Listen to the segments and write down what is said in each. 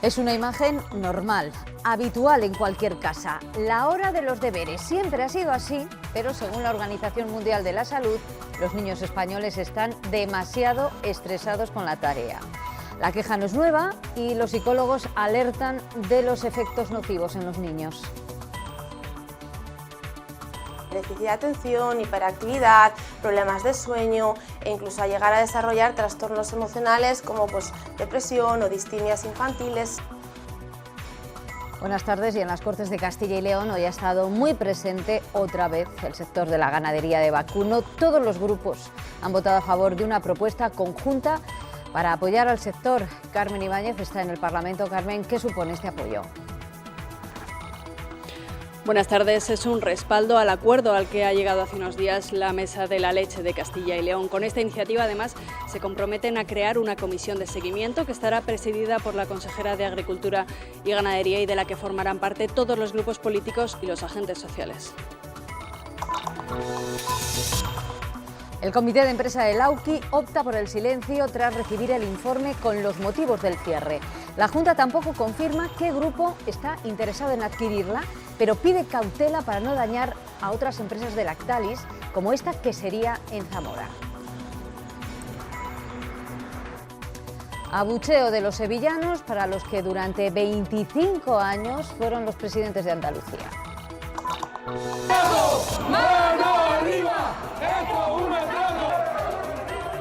Es una imagen normal, habitual en cualquier casa. La hora de los deberes siempre ha sido así, pero según la Organización Mundial de la Salud, los niños españoles están demasiado estresados con la tarea. La queja no es nueva y los psicólogos alertan de los efectos nocivos en los niños. Déficit de atención, hiperactividad, problemas de sueño e incluso a llegar a desarrollar trastornos emocionales como depresión o distimias infantiles. Buenas tardes. Y en las Cortes de Castilla y León hoy ha estado muy presente otra vez el sector de la ganadería de vacuno. Todos los grupos han votado a favor de una propuesta conjunta para apoyar al sector. Carmen Ibáñez está en el Parlamento. Carmen, ¿qué supone este apoyo? Buenas tardes. Es un respaldo al acuerdo al que ha llegado hace unos días la Mesa de la Leche de Castilla y León. Con esta iniciativa, además, se comprometen a crear una comisión de seguimiento que estará presidida por la consejera de Agricultura y Ganadería y de la que formarán parte todos los grupos políticos y los agentes sociales. El comité de empresa de Lauki opta por el silencio tras recibir el informe con los motivos del cierre. La Junta tampoco confirma qué grupo está interesado en adquirirla, pero pide cautela para no dañar a otras empresas de Lactalis, como esta que sería en Zamora. Abucheo de los sevillanos para los que durante 25 años fueron los presidentes de Andalucía. ¡Mano arriba! ¡Esto un atraco!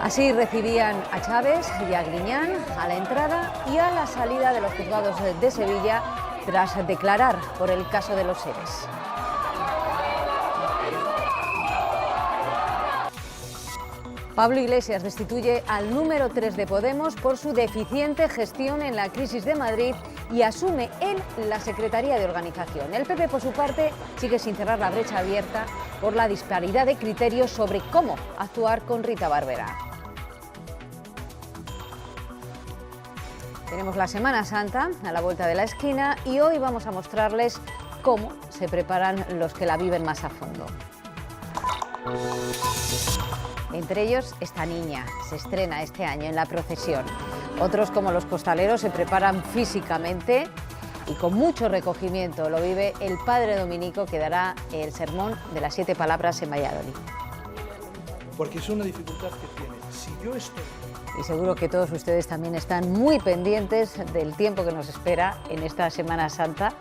Así recibían a Chávez y a Griñán a la entrada y a la salida de los juzgados de Sevilla tras declarar por el caso de los seres. Pablo Iglesias destituye al número 3 de Podemos por su deficiente gestión en la crisis de Madrid y asume él la Secretaría de Organización. El PP, por su parte, sigue sin cerrar la brecha abierta por la disparidad de criterios sobre cómo actuar con Rita Barberá. Tenemos la Semana Santa a la vuelta de la esquina y hoy vamos a mostrarles cómo se preparan los que la viven más a fondo. Entre ellos, esta niña se estrena este año en la procesión. Otros, como los costaleros, se preparan físicamente y con mucho recogimiento. Lo vive el padre dominico que dará el sermón de las 7 palabras en Valladolid. Porque es una dificultad que tiene. Si yo estoy... Y seguro que todos ustedes también están muy pendientes del tiempo que nos espera en esta Semana Santa.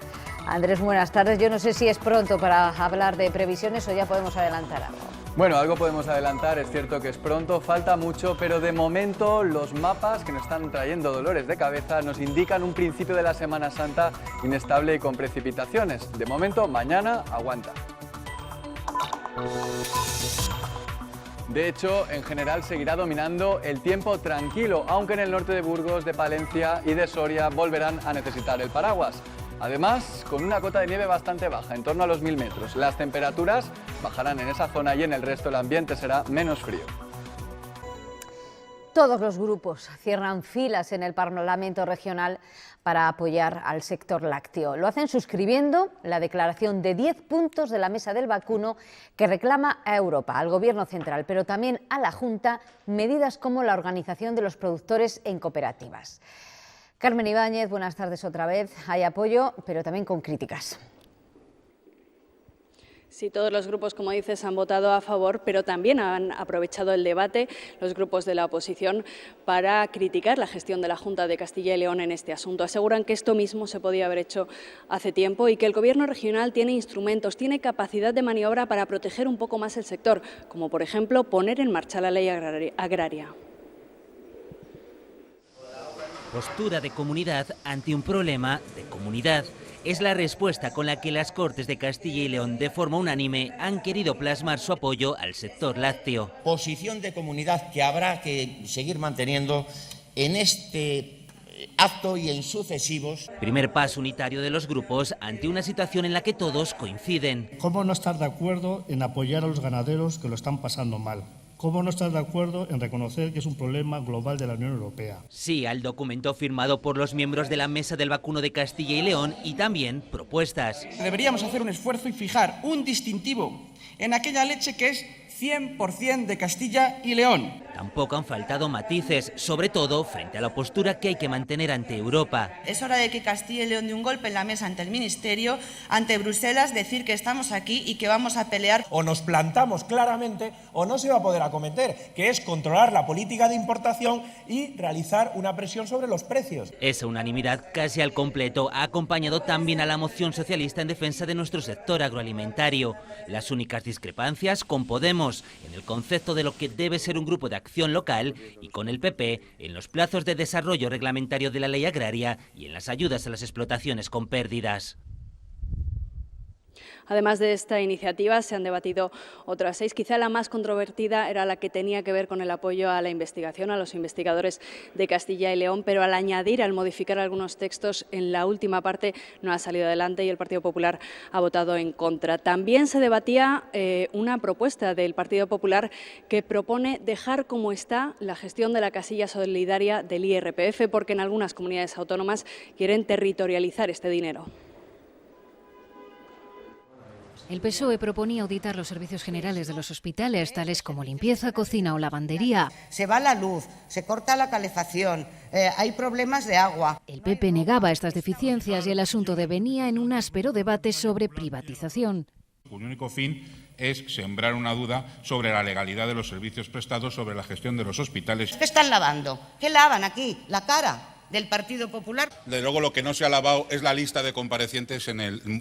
Andrés, buenas tardes. Yo no sé si es pronto para hablar de previsiones o ya podemos adelantar algo. Bueno, algo podemos adelantar, es cierto que es pronto, falta mucho, pero de momento los mapas que nos están trayendo dolores de cabeza nos indican un principio de la Semana Santa inestable y con precipitaciones. De momento, mañana aguanta. De hecho, en general seguirá dominando el tiempo tranquilo, aunque en el norte de Burgos, de Palencia y de Soria volverán a necesitar el paraguas. Además, con una cota de nieve bastante baja, en torno a los 1000 metros. Las temperaturas bajarán en esa zona y en el resto el ambiente será menos frío. Todos los grupos cierran filas en el Parlamento regional para apoyar al sector lácteo. Lo hacen suscribiendo la declaración de 10 puntos de la Mesa del Vacuno que reclama a Europa, al Gobierno central, pero también a la Junta, medidas como la organización de los productores en cooperativas. Carmen Ibáñez, buenas tardes otra vez. Hay apoyo, pero también con críticas. Sí, todos los grupos, como dices, han votado a favor, pero también han aprovechado el debate, los grupos de la oposición, para criticar la gestión de la Junta de Castilla y León en este asunto. Aseguran que esto mismo se podía haber hecho hace tiempo y que el Gobierno regional tiene instrumentos, tiene capacidad de maniobra para proteger un poco más el sector, como por ejemplo poner en marcha la ley agraria. Postura de comunidad ante un problema de comunidad. Es la respuesta con la que las Cortes de Castilla y León, de forma unánime, han querido plasmar su apoyo al sector lácteo. Posición de comunidad que habrá que seguir manteniendo en este acto y en sucesivos. Primer paso unitario de los grupos ante una situación en la que todos coinciden. ¿Cómo no estar de acuerdo en apoyar a los ganaderos que lo están pasando mal? ¿Cómo no estar de acuerdo en reconocer que es un problema global de la Unión Europea? Sí al documento firmado por los miembros de la Mesa del Vacuno de Castilla y León y también propuestas. Deberíamos hacer un esfuerzo y fijar un distintivo en aquella leche que es 100% de Castilla y León. Tampoco han faltado matices, sobre todo frente a la postura que hay que mantener ante Europa. Es hora de que Castilla y León dé un golpe en la mesa ante el Ministerio, ante Bruselas, decir que estamos aquí y que vamos a pelear. O nos plantamos claramente o no se va a poder acometer, que es controlar la política de importación y realizar una presión sobre los precios. Esa unanimidad casi al completo ha acompañado también a la moción socialista en defensa de nuestro sector agroalimentario. Las únicas discrepancias con Podemos en el concepto de lo que debe ser un grupo de acción local y con el PP en los plazos de desarrollo reglamentario de la ley agraria y en las ayudas a las explotaciones con pérdidas. Además de esta iniciativa, se han debatido otras 6. Quizá la más controvertida era la que tenía que ver con el apoyo a la investigación, a los investigadores de Castilla y León, pero al añadir, al modificar algunos textos, en la última parte no ha salido adelante y el Partido Popular ha votado en contra. También se debatía una propuesta del Partido Popular que propone dejar como está la gestión de la casilla solidaria del IRPF, porque en algunas comunidades autónomas quieren territorializar este dinero. El PSOE proponía auditar los servicios generales de los hospitales, tales como limpieza, cocina o lavandería. Se va la luz, se corta la calefacción, hay problemas de agua. El PP negaba estas deficiencias y el asunto devenía en un áspero debate sobre privatización. El único fin es sembrar una duda sobre la legalidad de los servicios prestados, sobre la gestión de los hospitales. ¿Qué están lavando? ¿Qué lavan aquí? ¿La cara del Partido Popular? De luego lo que no se ha lavado es la lista de comparecientes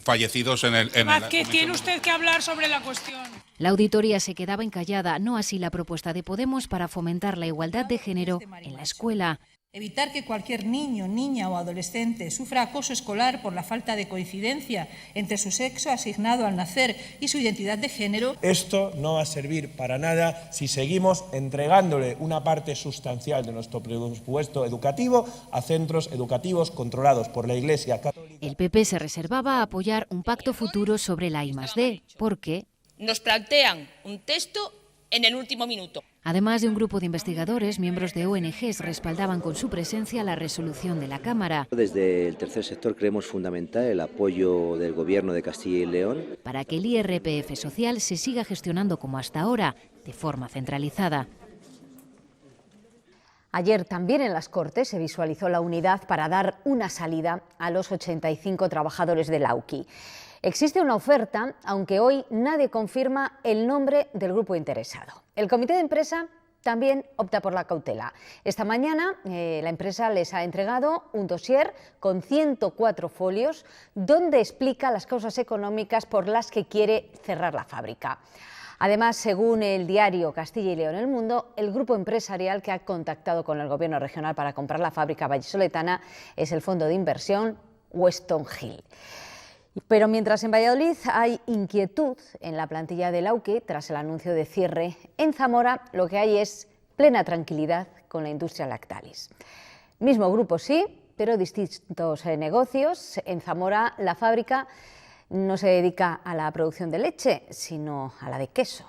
fallecidos en el... ¿Qué tiene usted que hablar sobre la cuestión? La auditoría se quedaba encallada, no así la propuesta de Podemos para fomentar la igualdad de género en la escuela. Evitar que cualquier niño, niña o adolescente sufra acoso escolar por la falta de coincidencia entre su sexo asignado al nacer y su identidad de género. Esto no va a servir para nada si seguimos entregándole una parte sustancial de nuestro presupuesto educativo a centros educativos controlados por la Iglesia Católica. El PP se reservaba a apoyar un pacto futuro sobre la I+D, porque nos plantean un texto en el último minuto. Además de un grupo de investigadores, miembros de ONGs respaldaban con su presencia la resolución de la Cámara. Desde el tercer sector creemos fundamental el apoyo del Gobierno de Castilla y León para que el IRPF social se siga gestionando como hasta ahora, de forma centralizada. Ayer también en las Cortes se visualizó la unidad para dar una salida a los 85 trabajadores del AUKI. Existe una oferta, aunque hoy nadie confirma el nombre del grupo interesado. El comité de empresa también opta por la cautela. Esta mañana la empresa les ha entregado un dossier con 104 folios donde explica las causas económicas por las que quiere cerrar la fábrica. Además, según el diario Castilla y León El Mundo, el grupo empresarial que ha contactado con el gobierno regional para comprar la fábrica vallisoletana es el fondo de inversión Weston Hill. Pero mientras en Valladolid hay inquietud en la plantilla del AUKI tras el anuncio de cierre, en Zamora lo que hay es plena tranquilidad con la industria Lactalis. Mismo grupo sí, pero distintos negocios. En Zamora la fábrica no se dedica a la producción de leche, sino a la de queso.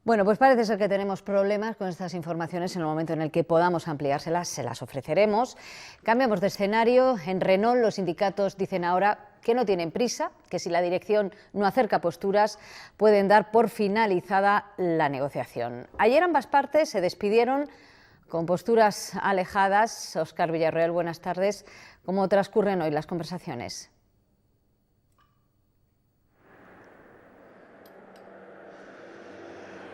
Bueno, pues parece ser que tenemos problemas con estas informaciones. En el momento en el que podamos ampliárselas, se las ofreceremos. Cambiamos de escenario. En Renault los sindicatos dicen ahora que no tienen prisa, que si la dirección no acerca posturas, pueden dar por finalizada la negociación. Ayer ambas partes se despidieron con posturas alejadas. Óscar Villarreal, buenas tardes. ¿Cómo transcurren hoy las conversaciones?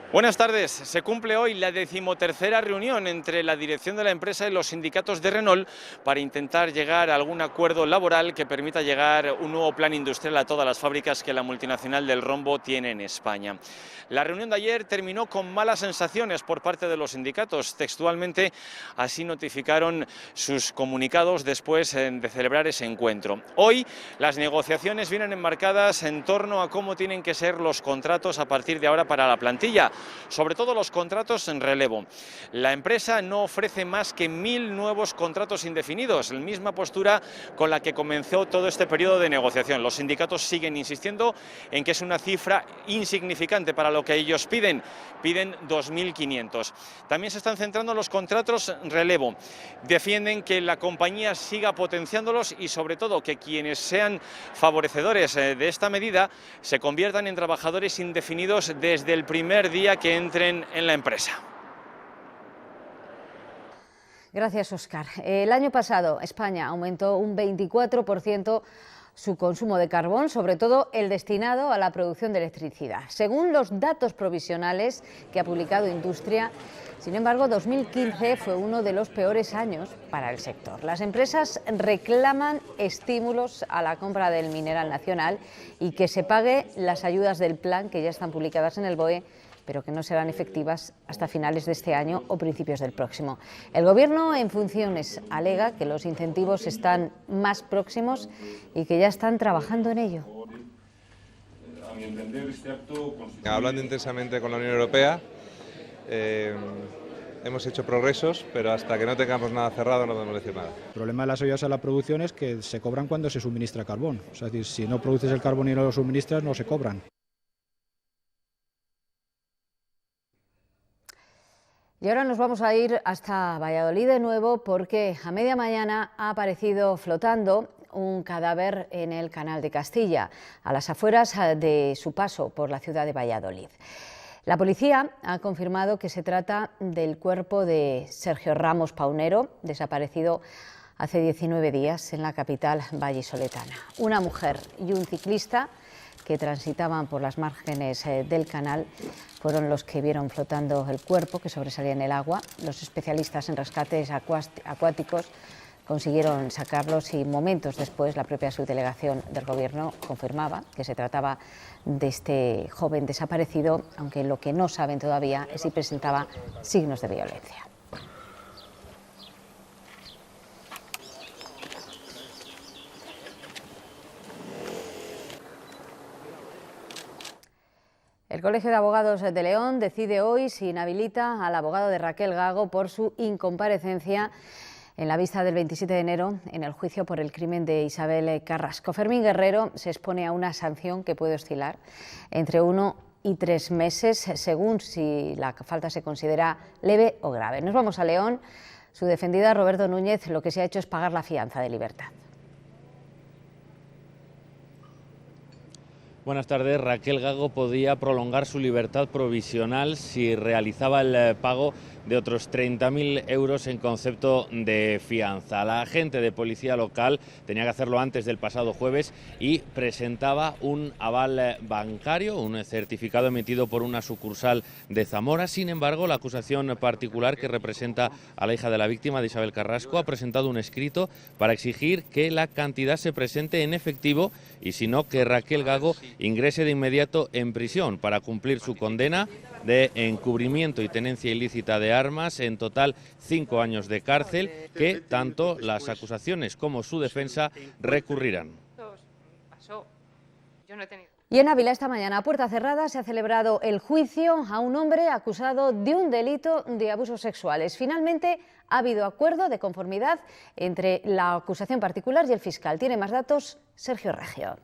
Buenas tardes. Se cumple hoy la 13ª reunión entre la dirección de la empresa y los sindicatos de Renault para intentar llegar a algún acuerdo laboral que permita llegar un nuevo plan industrial a todas las fábricas que la multinacional del rombo tiene en España. La reunión de ayer terminó con malas sensaciones por parte de los sindicatos. Textualmente así notificaron sus comunicados después de celebrar ese encuentro. Hoy las negociaciones vienen enmarcadas en torno a cómo tienen que ser los contratos a partir de ahora para la plantilla. sobre todo los contratos en relevo. La empresa no ofrece más que 1.000 nuevos contratos indefinidos, la misma postura con la que comenzó todo este periodo de negociación. Los sindicatos siguen insistiendo en que es una cifra insignificante para lo que ellos piden 2.500. También se están centrando en los contratos en relevo. Defienden que la compañía siga potenciándolos y sobre todo que quienes sean favorecedores de esta medida se conviertan en trabajadores indefinidos desde el primer día que entren en la empresa. Gracias, Óscar. El año pasado España aumentó un 24% su consumo de carbón, sobre todo el destinado a la producción de electricidad. Según los datos provisionales que ha publicado Industria, sin embargo, 2015 fue uno de los peores años para el sector. Las empresas reclaman estímulos a la compra del mineral nacional y que se pague las ayudas del plan que ya están publicadas en el BOE, pero que no serán efectivas hasta finales de este año o principios del próximo. El Gobierno en funciones alega que los incentivos están más próximos y que ya están trabajando en ello. Hablando intensamente con la Unión Europea, hemos hecho progresos, pero hasta que no tengamos nada cerrado no podemos decir nada. El problema de las ayudas a la producción es que se cobran cuando se suministra carbón. O sea, es decir, si no produces el carbón y no lo suministras, no se cobran. Y ahora nos vamos a ir hasta Valladolid de nuevo porque a media mañana ha aparecido flotando un cadáver en el Canal de Castilla, a las afueras de su paso por la ciudad de Valladolid. La policía ha confirmado que se trata del cuerpo de Sergio Ramos Paunero, desaparecido hace 19 días en la capital vallisoletana. Una mujer y un ciclista que transitaban por las márgenes del canal fueron los que vieron flotando el cuerpo que sobresalía en el agua. Los especialistas en rescates acuáticos consiguieron sacarlos y momentos después la propia subdelegación del Gobierno confirmaba que se trataba de este joven desaparecido, aunque lo que no saben todavía es si presentaba signos de violencia. El Colegio de Abogados de León decide hoy si inhabilita al abogado de Raquel Gago por su incomparecencia en la vista del 27 de enero en el juicio por el crimen de Isabel Carrasco. Fermín Guerrero se expone a una sanción que puede oscilar entre 1 y 3 meses, según si la falta se considera leve o grave. Nos vamos a León. Su defendida, Roberto Núñez, lo que se ha hecho es pagar la fianza de libertad. Buenas tardes. Raquel Gago podía prolongar su libertad provisional si realizaba el pago de otros 30.000 euros en concepto de fianza. La agente de policía local tenía que hacerlo antes del pasado jueves y presentaba un aval bancario, un certificado emitido por una sucursal de Zamora. Sin embargo, la acusación particular que representa a la hija de la víctima de Isabel Carrasco ha presentado un escrito para exigir que la cantidad se presente en efectivo y si no, que Raquel Gago ingrese de inmediato en prisión para cumplir su condena de encubrimiento y tenencia ilícita de armas, en total 5 años de cárcel, que tanto las acusaciones como su defensa recurrirán. Y en Ávila esta mañana, a puerta cerrada, se ha celebrado el juicio a un hombre acusado de un delito de abusos sexuales. Finalmente ha habido acuerdo de conformidad entre la acusación particular y el fiscal. Tiene más datos Sergio Regio.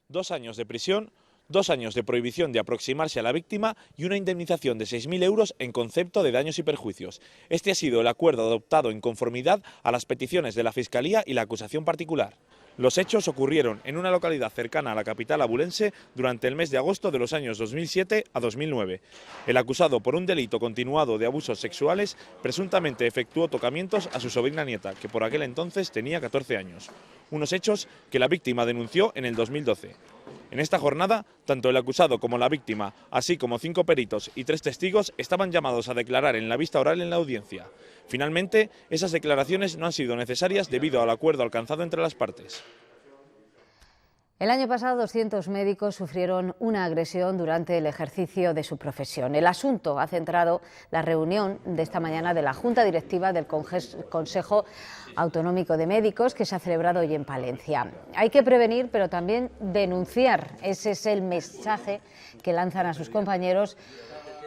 2 años de prisión, 2 años de prohibición de aproximarse a la víctima y una indemnización de 6.000 euros en concepto de daños y perjuicios. Este ha sido el acuerdo adoptado en conformidad a las peticiones de la Fiscalía y la acusación particular. Los hechos ocurrieron en una localidad cercana a la capital abulense durante el mes de agosto de los años 2007 a 2009. El acusado por un delito continuado de abusos sexuales presuntamente efectuó tocamientos a su sobrina nieta, que por aquel entonces tenía 14 años. Unos hechos que la víctima denunció en el 2012. En esta jornada, tanto el acusado como la víctima, así como 5 peritos y 3 testigos, estaban llamados a declarar en la vista oral en la audiencia. Finalmente, esas declaraciones no han sido necesarias debido al acuerdo alcanzado entre las partes. El año pasado 200 médicos sufrieron una agresión durante el ejercicio de su profesión. El asunto ha centrado la reunión de esta mañana de la Junta Directiva del Consejo Autonómico de Médicos que se ha celebrado hoy en Palencia. Hay que prevenir, pero también denunciar. Ese es el mensaje que lanzan a sus compañeros.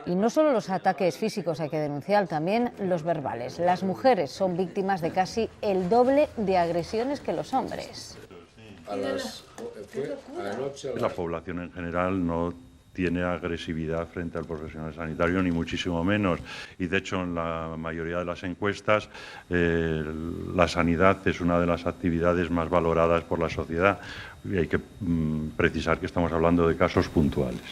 Y no solo los ataques físicos hay que denunciar, también los verbales. Las mujeres son víctimas de casi el doble de agresiones que los hombres. La población en general no tiene agresividad frente al profesional sanitario, ni muchísimo menos. Y de hecho, en la mayoría de las encuestas, la sanidad es una de las actividades más valoradas por la sociedad. Y hay que precisar que estamos hablando de casos puntuales.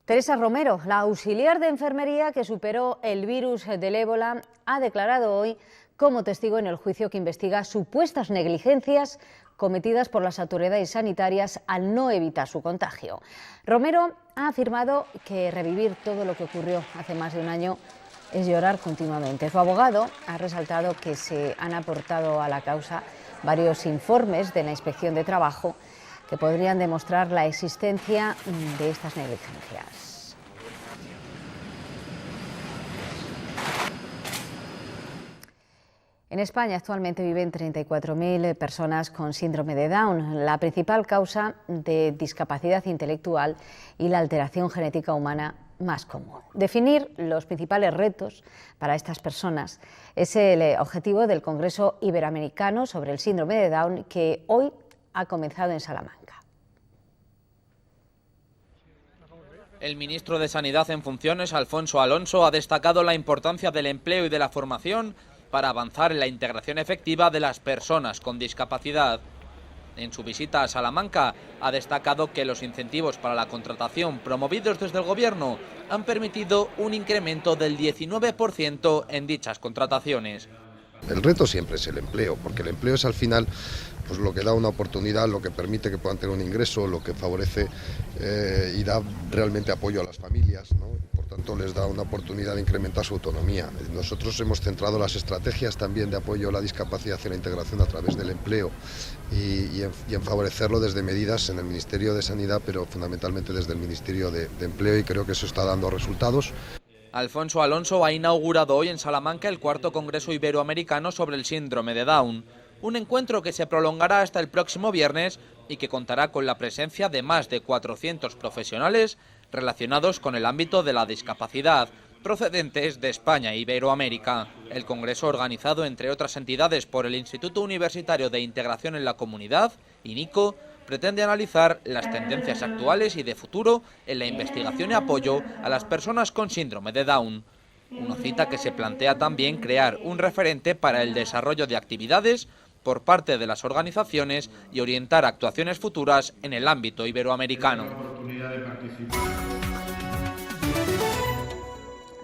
Teresa Romero, la auxiliar de enfermería que superó el virus del ébola, ha declarado hoy como testigo en el juicio que investiga supuestas negligencias cometidas por las autoridades sanitarias al no evitar su contagio. Romero ha afirmado que revivir todo lo que ocurrió hace más de un año es llorar continuamente. Su abogado ha resaltado que se han aportado a la causa varios informes de la Inspección de Trabajo que podrían demostrar la existencia de estas negligencias. En España actualmente viven 34.000 personas con síndrome de Down, la principal causa de discapacidad intelectual y la alteración genética humana más común. Definir los principales retos para estas personas es el objetivo del Congreso Iberoamericano sobre el síndrome de Down que hoy ha comenzado en Salamanca. El ministro de Sanidad en funciones, Alfonso Alonso, ha destacado la importancia del empleo y de la formación para avanzar en la integración efectiva de las personas con discapacidad. En su visita a Salamanca ha destacado que los incentivos para la contratación promovidos desde el Gobierno han permitido un incremento del 19% en dichas contrataciones. El reto siempre es el empleo, porque el empleo es al final pues lo que da una oportunidad, lo que permite que puedan tener un ingreso, lo que favorece y da realmente apoyo a las familias, ¿no? Por tanto, les da una oportunidad de incrementar su autonomía. Nosotros hemos centrado las estrategias también de apoyo a la discapacidad y la integración a través del empleo y en favorecerlo desde medidas en el Ministerio de Sanidad, pero fundamentalmente desde el Ministerio de Empleo, y creo que eso está dando resultados. Alfonso Alonso ha inaugurado hoy en Salamanca el cuarto Congreso Iberoamericano sobre el síndrome de Down, un encuentro que se prolongará hasta el próximo viernes y que contará con la presencia de más de 400 profesionales relacionados con el ámbito de la discapacidad, procedentes de España e Iberoamérica. El congreso, organizado entre otras entidades por el Instituto Universitario de Integración en la Comunidad, INICO, pretende analizar las tendencias actuales y de futuro en la investigación y apoyo a las personas con síndrome de Down. Una cita que se plantea también crear un referente para el desarrollo de actividades por parte de las organizaciones y orientar actuaciones futuras en el ámbito iberoamericano.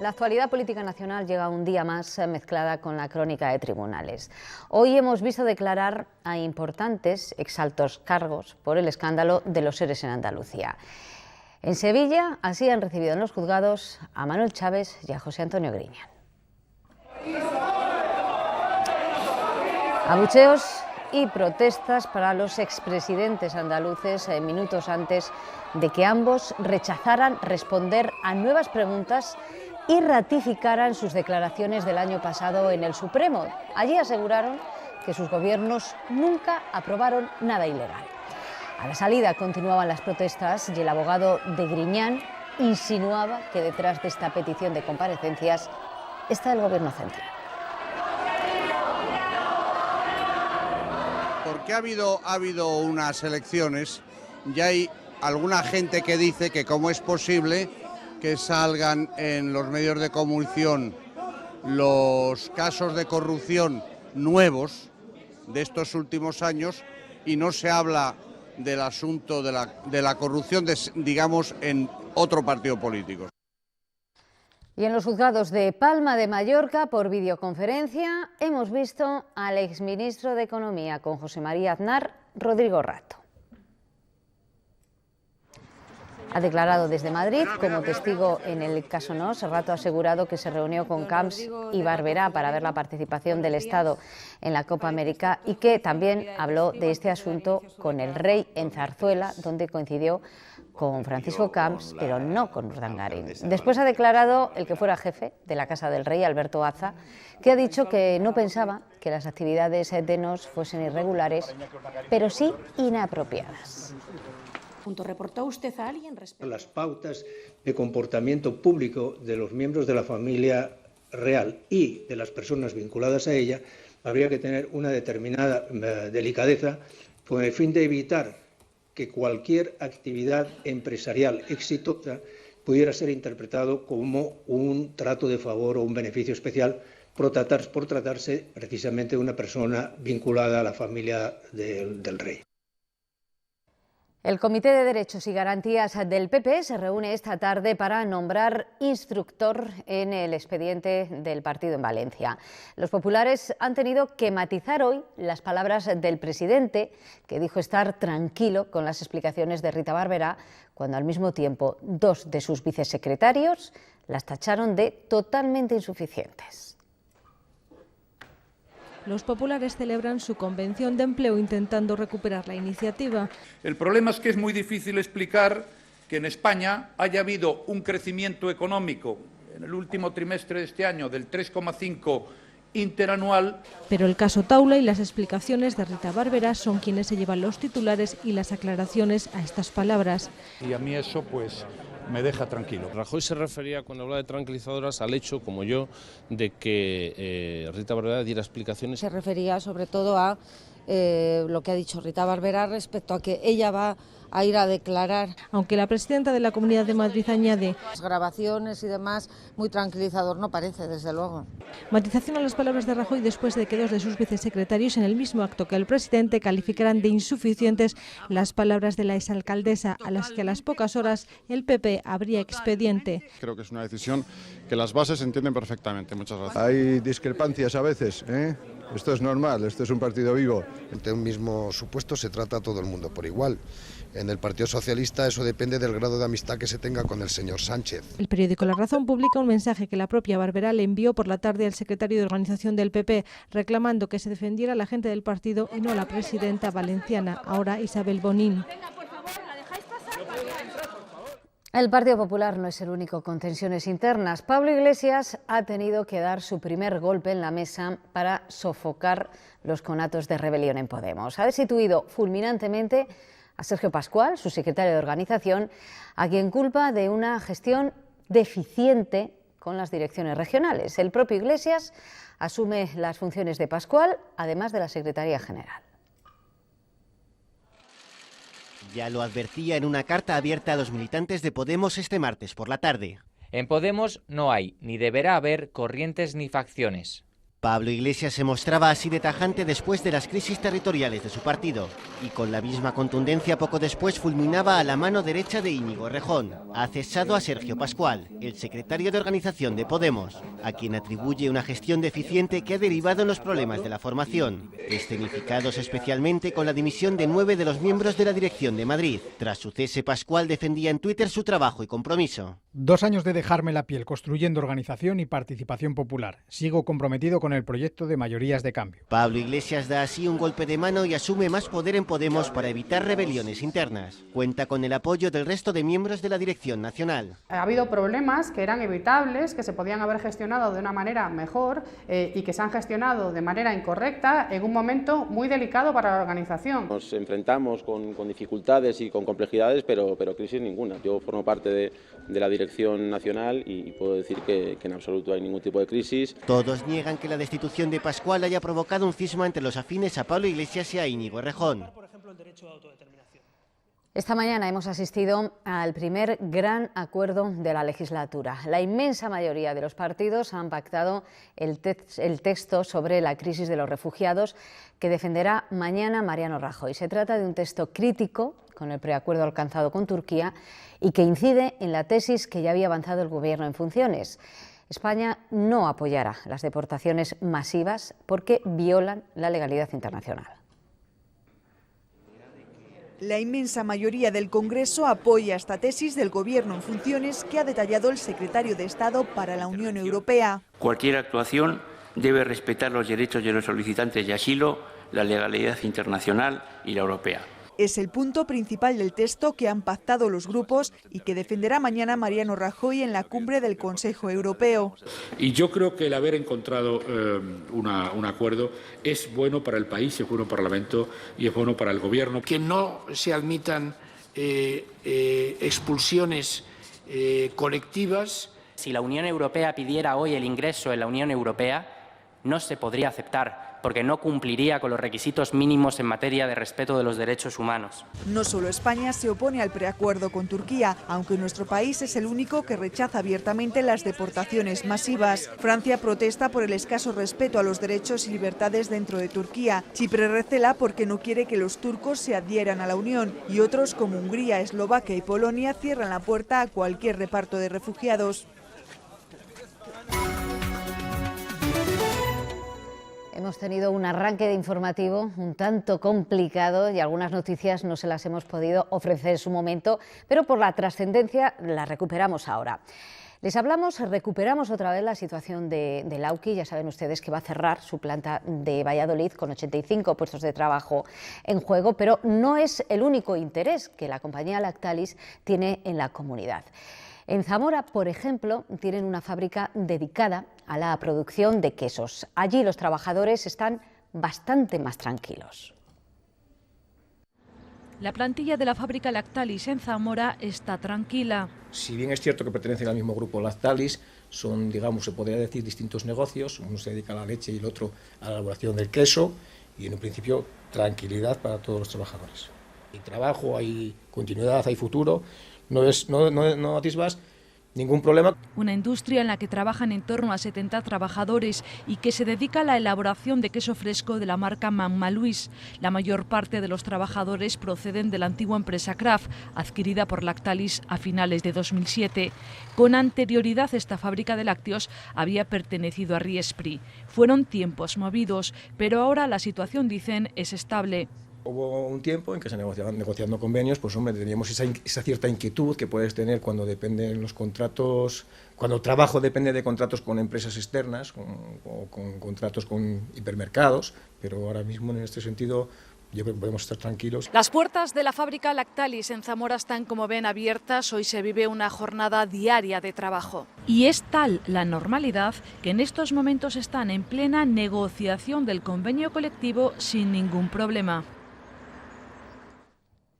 La actualidad política nacional llega un día más mezclada con la crónica de tribunales. Hoy hemos visto declarar a importantes exaltos cargos por el escándalo de los ERE en Andalucía. En Sevilla, así han recibido en los juzgados a Manuel Chávez y a José Antonio Griñán. Abucheos y protestas para los expresidentes andaluces minutos antes de que ambos rechazaran responder a nuevas preguntas y ratificaran sus declaraciones del año pasado en el Supremo. Allí aseguraron que sus gobiernos nunca aprobaron nada ilegal. A la salida continuaban las protestas y el abogado de Griñán insinuaba que detrás de esta petición de comparecencias está el gobierno central. Porque ha habido unas elecciones y hay alguna gente que dice que cómo es posible que salgan en los medios de comunicación los casos de corrupción nuevos de estos últimos años y no se habla del asunto de la corrupción, digamos, en otro partido político. Y en los juzgados de Palma de Mallorca, por videoconferencia, hemos visto al exministro de Economía con José María Aznar, Rodrigo Rato. Ha declarado desde Madrid como testigo en el caso Nos. Rato ha asegurado que se reunió con Camps y Barberá para ver la participación del Estado en la Copa América y que también habló de este asunto con el rey en Zarzuela, donde coincidió con Francisco Camps, pero no con Urdangarín. Después ha declarado el que fuera jefe de la Casa del Rey, Alberto Aza, que ha dicho que no pensaba que las actividades de Nos fuesen irregulares, pero sí inapropiadas. ¿Reportó usted a alguien respecto a las pautas de comportamiento público de los miembros de la familia real y de las personas vinculadas a ella? Habría que tener una determinada delicadeza con el fin de evitar que cualquier actividad empresarial exitosa pudiera ser interpretado como un trato de favor o un beneficio especial por tratarse precisamente de una persona vinculada a la familia del rey. El Comité de Derechos y Garantías del PP se reúne esta tarde para nombrar instructor en el expediente del partido en Valencia. Los populares han tenido que matizar hoy las palabras del presidente, que dijo estar tranquilo con las explicaciones de Rita Barberá, cuando al mismo tiempo 2 de sus vicesecretarios las tacharon de totalmente insuficientes. Los populares celebran su convención de empleo intentando recuperar la iniciativa. El problema es que es muy difícil explicar que en España haya habido un crecimiento económico en el último trimestre de este año del 3,5% interanual. Pero el caso Taula y las explicaciones de Rita Barberá son quienes se llevan los titulares y las aclaraciones a estas palabras. Y a mí eso me deja tranquilo. Rajoy se refería, cuando habla de tranquilizadoras, al hecho, como yo, de que Rita Barberá diera explicaciones. Se refería sobre todo a lo que ha dicho Rita Barberá respecto a que ella va a ir a declarar. Aunque la presidenta de la Comunidad de Madrid añade: las grabaciones y demás, muy tranquilizador no parece, desde luego. Matización a las palabras de Rajoy después de que 2 de sus vicesecretarios, en el mismo acto que el presidente, calificaran de insuficientes las palabras de la exalcaldesa, a las que a las pocas horas el PP abría expediente. Creo que es una decisión que las bases entienden perfectamente. Muchas gracias. Hay discrepancias a veces, ¿eh? Esto es normal, esto es un partido vivo. Ante un mismo supuesto se trata a todo el mundo por igual. En el Partido Socialista eso depende del grado de amistad que se tenga con el señor Sánchez. El periódico La Razón publica un mensaje que la propia Barberá le envió por la tarde al secretario de organización del PP, reclamando que se defendiera a la gente del partido y no a la presidenta valenciana, ahora Isabel Bonín. El Partido Popular no es el único con tensiones internas. Pablo Iglesias ha tenido que dar su primer golpe en la mesa para sofocar los conatos de rebelión en Podemos. Ha destituido fulminantemente a Sergio Pascual, su secretario de organización, a quien culpa de una gestión deficiente con las direcciones regionales. El propio Iglesias asume las funciones de Pascual, además de la Secretaría General. Ya lo advertía en una carta abierta a los militantes de Podemos este martes por la tarde. En Podemos no hay, ni deberá haber, corrientes ni facciones. Pablo Iglesias se mostraba así de tajante después de las crisis territoriales de su partido y con la misma contundencia poco después fulminaba a la mano derecha de Íñigo Errejón. Ha cesado a Sergio Pascual, el secretario de organización de Podemos, a quien atribuye una gestión deficiente que ha derivado en los problemas de la formación, escenificados especialmente con la dimisión de 9 de los miembros de la dirección de Madrid. Tras su cese, Pascual defendía en Twitter su trabajo y compromiso. 2 años de dejarme la piel construyendo organización y participación popular. Sigo comprometido con el proyecto de mayorías de cambio. Pablo Iglesias da así un golpe de mano y asume más poder en Podemos para evitar rebeliones internas. Cuenta con el apoyo del resto de miembros de la dirección nacional. Ha habido problemas que eran evitables, que se podían haber gestionado de una manera mejor y que se han gestionado de manera incorrecta en un momento muy delicado para la organización. Nos enfrentamos con dificultades y con complejidades, pero crisis ninguna. Yo formo parte de la dirección nacional y puedo decir que en absoluto hay ningún tipo de crisis. Todos niegan que la destitución de Pascual haya provocado un cisma entre los afines a Pablo Iglesias y a Íñigo Errejón. Esta mañana hemos asistido al primer gran acuerdo de la legislatura. La inmensa mayoría de los partidos han pactado el texto sobre la crisis de los refugiados que defenderá mañana Mariano Rajoy. Se trata de un texto crítico con el preacuerdo alcanzado con Turquía y que incide en la tesis que ya había avanzado el Gobierno en funciones. España no apoyará las deportaciones masivas porque violan la legalidad internacional. La inmensa mayoría del Congreso apoya esta tesis del Gobierno en funciones que ha detallado el secretario de Estado para la Unión Europea. Cualquier actuación debe respetar los derechos de los solicitantes de asilo, la legalidad internacional y la europea. Es el punto principal del texto que han pactado los grupos y que defenderá mañana Mariano Rajoy en la cumbre del Consejo Europeo. Y yo creo que el haber encontrado un acuerdo es bueno para el país, es bueno para el Parlamento y es bueno para el Gobierno. Que no se admitan expulsiones colectivas. Si la Unión Europea pidiera hoy el ingreso en la Unión Europea, no se podría aceptar, porque no cumpliría con los requisitos mínimos en materia de respeto de los derechos humanos. No solo España se opone al preacuerdo con Turquía, aunque nuestro país es el único que rechaza abiertamente las deportaciones masivas. Francia protesta por el escaso respeto a los derechos y libertades dentro de Turquía. Chipre recela porque no quiere que los turcos se adhieran a la Unión, y otros como Hungría, Eslovaquia y Polonia cierran la puerta a cualquier reparto de refugiados. Hemos tenido un arranque de informativo un tanto complicado y algunas noticias no se las hemos podido ofrecer en su momento, pero por la trascendencia las recuperamos ahora. Les recuperamos otra vez la situación de Lauki. Ya saben ustedes que va a cerrar su planta de Valladolid con 85 puestos de trabajo en juego, pero no es el único interés que la compañía Lactalis tiene en la comunidad. En Zamora, por ejemplo, tienen una fábrica dedicada a la producción de quesos. Allí los trabajadores están bastante más tranquilos. La plantilla de la fábrica Lactalis en Zamora está tranquila. Si bien es cierto que pertenecen al mismo grupo Lactalis, son, digamos, se podría decir, distintos negocios. Uno se dedica a la leche y el otro a la elaboración del queso, y en un principio tranquilidad para todos los trabajadores. Hay trabajo, hay continuidad, hay futuro. No atisbas ningún problema. Una industria en la que trabajan en torno a 70 trabajadores y que se dedica a la elaboración de queso fresco de la marca Mamma Luis. La mayor parte de los trabajadores proceden de la antigua empresa Kraft, adquirida por Lactalis a finales de 2007. Con anterioridad, esta fábrica de lácteos había pertenecido a Riespri. Fueron tiempos movidos, pero ahora la situación, dicen, es estable. Hubo un tiempo en que se negociaban negociando convenios, pues hombre, teníamos esa cierta inquietud que puedes tener cuando dependen los contratos, cuando el trabajo depende de contratos con empresas externas o con contratos con hipermercados, pero ahora mismo en este sentido yo creo que podemos estar tranquilos. Las puertas de la fábrica Lactalis en Zamora están, como ven, abiertas. Hoy se vive una jornada diaria de trabajo. Y es tal la normalidad que en estos momentos están en plena negociación del convenio colectivo sin ningún problema.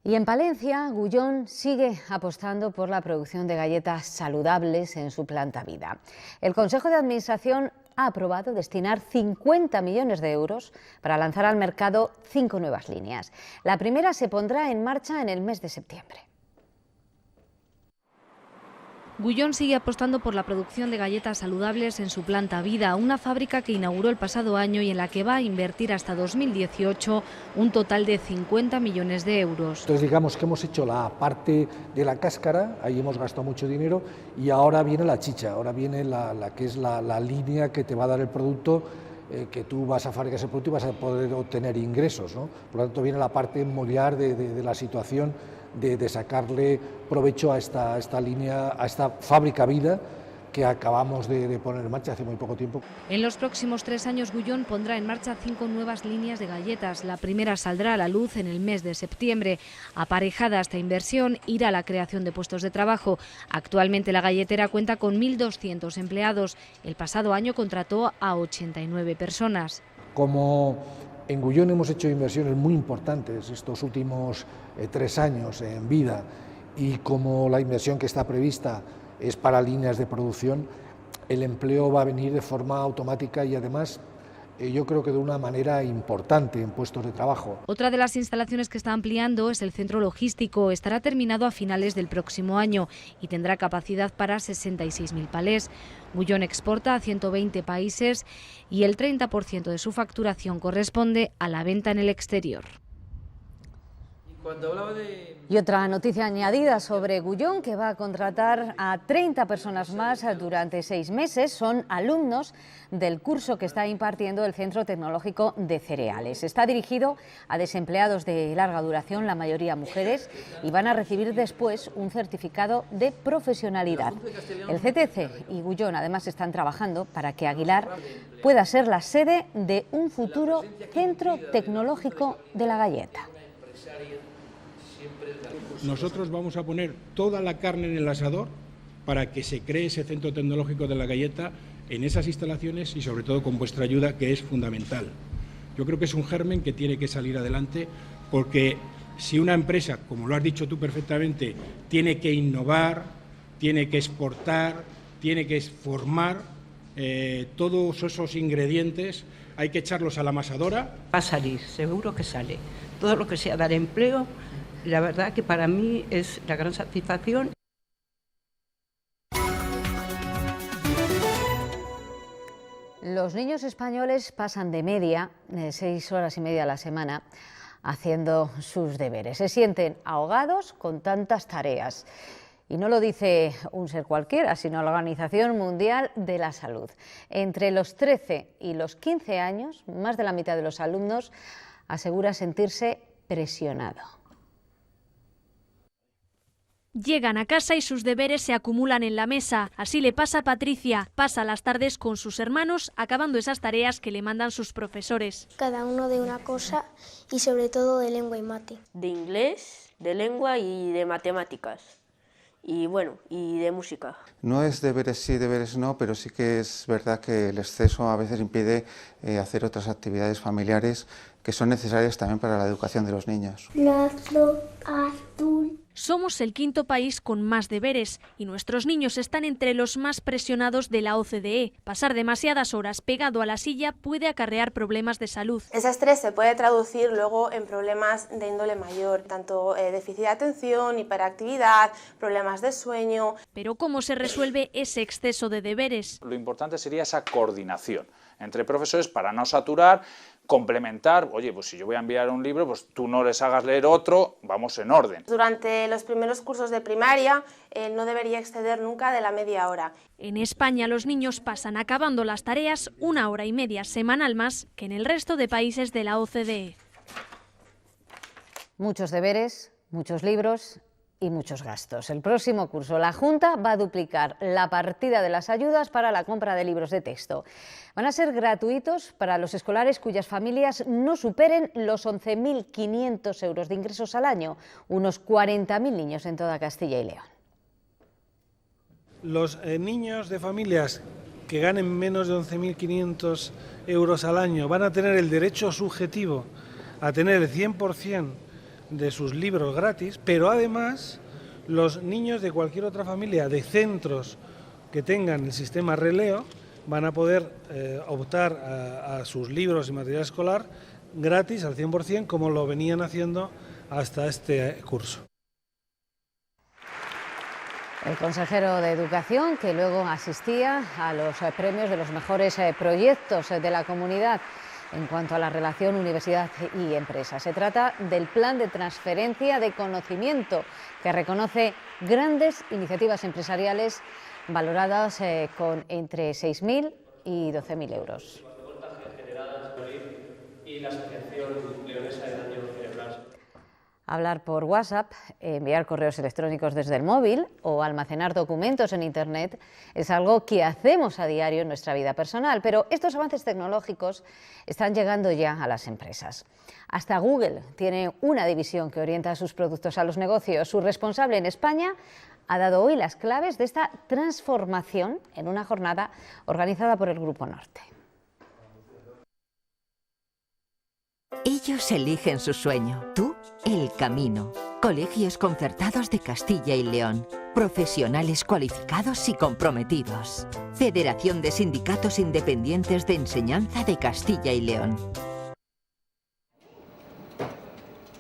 Y en Palencia, Gullón sigue apostando por la producción de galletas saludables en su planta Vida. El Consejo de Administración ha aprobado destinar 50 millones de euros para lanzar al mercado 5 nuevas líneas. La primera se pondrá en marcha en el mes de septiembre. Gullón sigue apostando por la producción de galletas saludables en su planta Vida, una fábrica que inauguró el pasado año y en la que va a invertir hasta 2018 un total de 50 millones de euros. Entonces digamos que hemos hecho la parte de la cáscara, ahí hemos gastado mucho dinero, y ahora viene la chicha, ahora viene la que es la línea que te va a dar el producto, que tú vas a fabricar ese producto y vas a poder obtener ingresos, ¿no? Por lo tanto viene la parte mollar de la situación, de sacarle provecho a esta línea, a esta fábrica Vida que acabamos de poner en marcha hace muy poco tiempo. En los próximos 3 años Gullón pondrá en marcha 5 nuevas líneas de galletas. La primera saldrá a la luz en el mes de septiembre. Aparejada a esta inversión irá la creación de puestos de trabajo. Actualmente la galletera cuenta con 1.200 empleados. El pasado año contrató a 89 personas. Como en Gullón hemos hecho inversiones muy importantes estos últimos 3 años en Vida, y como la inversión que está prevista es para líneas de producción, el empleo va a venir de forma automática y además yo creo que de una manera importante en puestos de trabajo. Otra de las instalaciones que está ampliando es el centro logístico. Estará terminado a finales del próximo año y tendrá capacidad para 66.000 palés. Gullón exporta a 120 países y el 30% de su facturación corresponde a la venta en el exterior. Y otra noticia añadida sobre Gullón, que va a contratar a 30 personas más durante 6 meses. Son alumnos del curso que está impartiendo el Centro Tecnológico de Cereales. Está dirigido a desempleados de larga duración, la mayoría mujeres, y van a recibir después un certificado de profesionalidad. El CTC y Gullón además están trabajando para que Aguilar pueda ser la sede de un futuro Centro Tecnológico de la Galleta. Nosotros vamos a poner toda la carne en el asador para que se cree ese Centro Tecnológico de la Galleta en esas instalaciones y sobre todo con vuestra ayuda, que es fundamental. Yo creo que es un germen que tiene que salir adelante, porque si una empresa, como lo has dicho tú perfectamente, tiene que innovar, tiene que exportar, tiene que formar, todos esos ingredientes hay que echarlos a la amasadora. Va a salir, seguro que sale. Todo lo que sea dar empleo, la verdad que para mí es la gran satisfacción. Los niños españoles pasan de media 6 horas y media a la semana haciendo sus deberes. Se sienten ahogados con tantas tareas. Y no lo dice un ser cualquiera, sino la Organización Mundial de la Salud. Entre los 13 y los 15 años, más de la mitad de los alumnos asegura sentirse presionado. Llegan a casa y sus deberes se acumulan en la mesa. Así le pasa a Patricia. Pasa las tardes con sus hermanos acabando esas tareas que le mandan sus profesores. Cada uno de una cosa y sobre todo de lengua y mate. De inglés, de lengua y de matemáticas. Y bueno, y de música. No es deberes sí, deberes no, pero sí que es verdad que el exceso a veces impide hacer otras actividades familiares que son necesarias también para la educación de los niños. Azul. Somos el 5º país con más deberes y nuestros niños están entre los más presionados de la OCDE. Pasar demasiadas horas pegado a la silla puede acarrear problemas de salud. Ese estrés se puede traducir luego en problemas de índole mayor, tanto déficit de atención, hiperactividad, problemas de sueño. Pero ¿cómo se resuelve ese exceso de deberes? Lo importante sería esa coordinación entre profesores para no saturar, complementar. Oye, pues si yo voy a enviar un libro, pues tú no les hagas leer otro, vamos en orden. Durante los primeros cursos de primaria no debería exceder nunca de la media hora. En España los niños pasan acabando las tareas 1 hora y media semanal más que en el resto de países de la OCDE. Muchos deberes, muchos libros y muchos gastos. El próximo curso la Junta va a duplicar la partida de las ayudas para la compra de libros de texto. Van a ser gratuitos para los escolares cuyas familias no superen los 11.500 euros de ingresos al año, unos 40.000 niños en toda Castilla y León. Los niños de familias que ganen menos de 11.500 euros al año van a tener el derecho subjetivo a tener el 100% de sus libros gratis, pero además los niños de cualquier otra familia de centros que tengan el sistema Releo van a poder optar a sus libros y material escolar gratis al 100%, como lo venían haciendo hasta este curso. El consejero de Educación, que luego asistía a los premios de los mejores proyectos de la comunidad en cuanto a la relación universidad y empresa. Se trata del plan de transferencia de conocimiento que reconoce grandes iniciativas empresariales valoradas con entre 6.000 y 12.000 euros. Hablar por WhatsApp, enviar correos electrónicos desde el móvil o almacenar documentos en Internet es algo que hacemos a diario en nuestra vida personal, pero estos avances tecnológicos están llegando ya a las empresas. Hasta Google tiene una división que orienta sus productos a los negocios. Su responsable en España ha dado hoy las claves de esta transformación en una jornada organizada por el Grupo Norte. Ellos eligen su sueño, tú el camino. Colegios Concertados de Castilla y León. Profesionales cualificados y comprometidos. Federación de Sindicatos Independientes de Enseñanza de Castilla y León.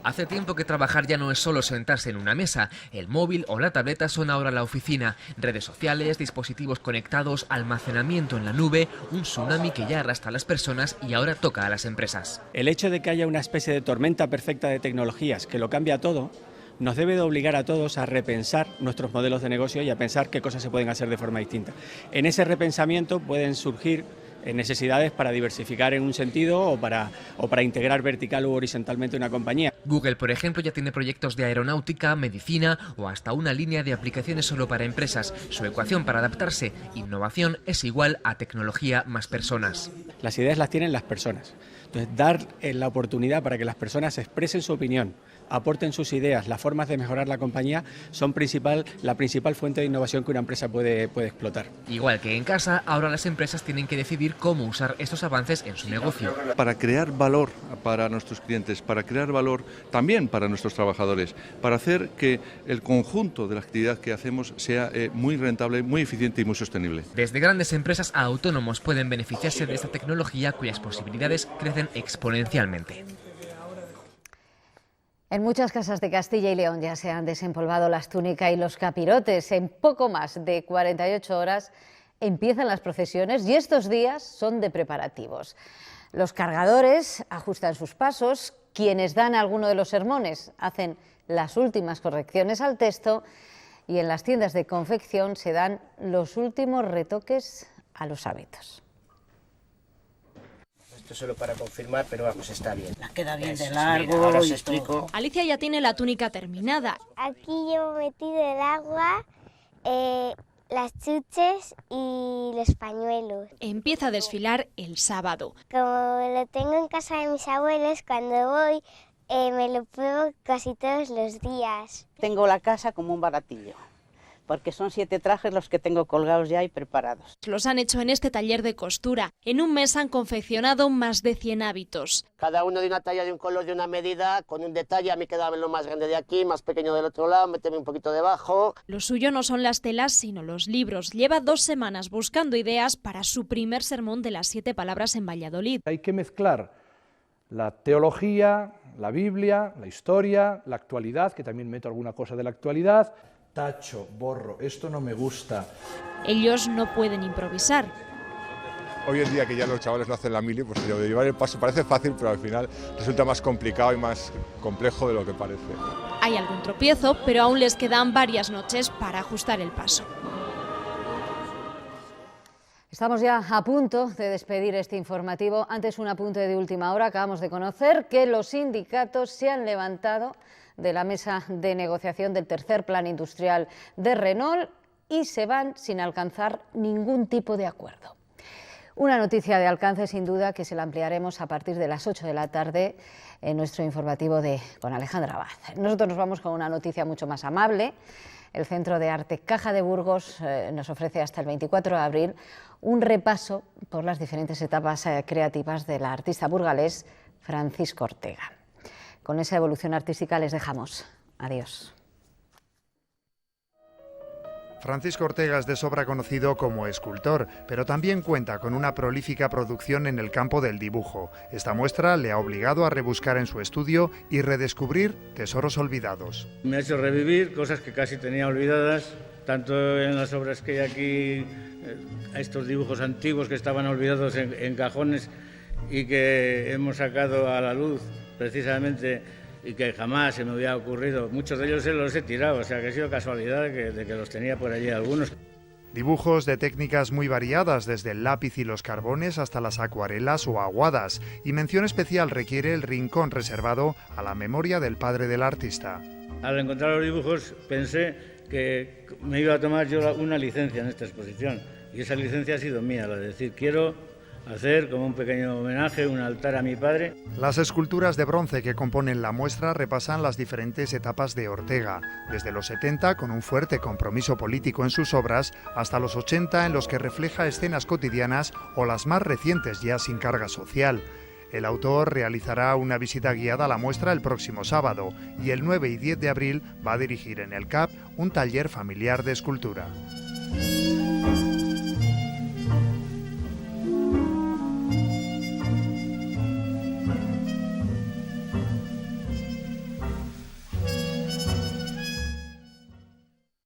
Hace tiempo que trabajar ya no es solo sentarse en una mesa. El móvil o la tableta son ahora la oficina. Redes sociales, dispositivos conectados, almacenamiento en la nube, un tsunami que ya arrastra a las personas y ahora toca a las empresas. El hecho de que haya una especie de tormenta perfecta de tecnologías que lo cambia todo, nos debe de obligar a todos a repensar nuestros modelos de negocio y a pensar qué cosas se pueden hacer de forma distinta. En ese repensamiento pueden surgir necesidades para diversificar en un sentido o para integrar vertical u horizontalmente una compañía. Google, por ejemplo, ya tiene proyectos de aeronáutica, medicina o hasta una línea de aplicaciones solo para empresas. Su ecuación para adaptarse, innovación, es igual a tecnología más personas. Las ideas las tienen las personas. Entonces, dar la oportunidad para que las personas expresen su opinión, aporten sus ideas, las formas de mejorar la compañía son la principal fuente de innovación que una empresa puede explotar. Igual que en casa, ahora las empresas tienen que decidir cómo usar estos avances en su negocio. Para crear valor para nuestros clientes, para crear valor también para nuestros trabajadores, para hacer que el conjunto de la actividad que hacemos sea muy rentable, muy eficiente y muy sostenible. Desde grandes empresas a autónomos pueden beneficiarse de esta tecnología cuyas posibilidades crecen exponencialmente. En muchas casas de Castilla y León ya se han desempolvado las túnicas y los capirotes. En poco más de 48 horas empiezan las procesiones y estos días son de preparativos. Los cargadores ajustan sus pasos, quienes dan alguno de los sermones hacen las últimas correcciones al texto y en las tiendas de confección se dan los últimos retoques a los hábitos. Esto solo para confirmar, pero vamos, está bien. La queda bien de Mira, largo. ahora os explico. Alicia ya tiene la túnica terminada. Aquí llevo metido el agua, las chuches y los pañuelos. Empieza a desfilar el sábado. Como lo tengo en casa de mis abuelos, cuando voy me lo pruebo casi todos los días. Tengo la casa como un baratillo, porque son 7 trajes los que tengo colgados ya y preparados. Los han hecho en este taller de costura. En un mes han confeccionado más de 100 hábitos. Cada uno de una talla, de un color, de una medida, con un detalle. A mí quedaba lo más grande de aquí, más pequeño del otro lado, meterme un poquito debajo. Lo suyo no son las telas, sino los libros. Lleva 2 semanas buscando ideas para su primer sermón de las 7 palabras en Valladolid. Hay que mezclar la teología, la Biblia, la historia, la actualidad, que también meto alguna cosa de la actualidad. Tacho, borro, esto no me gusta. Ellos no pueden improvisar. Hoy en día que ya los chavales no hacen la mili, pues lo de llevar el paso parece fácil, pero al final resulta más complicado y más complejo de lo que parece. Hay algún tropiezo, pero aún les quedan varias noches para ajustar el paso. Estamos ya a punto de despedir este informativo. Antes, un apunte de última hora. Acabamos de conocer que los sindicatos se han levantado de la mesa de negociación del tercer plan industrial de Renault y se van sin alcanzar ningún tipo de acuerdo. Una noticia de alcance, sin duda, que se la ampliaremos a partir de las 8 de la tarde en nuestro informativo con Alejandra Abad. Nosotros nos vamos con una noticia mucho más amable. El Centro de Arte Caja de Burgos nos ofrece hasta el 24 de abril un repaso por las diferentes etapas creativas del artista burgalés Francisco Ortega. Con esa evolución artística les dejamos. Adiós. Francisco Ortega es de sobra conocido como escultor, pero también cuenta con una prolífica producción en el campo del dibujo. Esta muestra le ha obligado a rebuscar en su estudio y redescubrir tesoros olvidados. Me ha hecho revivir cosas que casi tenía olvidadas, tanto en las obras que hay aquí, estos dibujos antiguos que estaban olvidados en cajones y que hemos sacado a la luz precisamente, y que jamás se me había ocurrido. Muchos de ellos los he tirado, o sea que ha sido casualidad de que los tenía por allí algunos. Dibujos de técnicas muy variadas, desde el lápiz y los carbones hasta las acuarelas o aguadas, y mención especial requiere el rincón reservado a la memoria del padre del artista. Al encontrar los dibujos pensé que me iba a tomar yo una licencia en esta exposición, y esa licencia ha sido mía, la de decir quiero hacer como un pequeño homenaje, un altar a mi padre. Las esculturas de bronce que componen la muestra repasan las diferentes etapas de Ortega, desde los 70 con un fuerte compromiso político en sus obras, hasta los 80 en los que refleja escenas cotidianas o las más recientes ya sin carga social. El autor realizará una visita guiada a la muestra el próximo sábado y el 9 y 10 de abril va a dirigir en el CAP un taller familiar de escultura.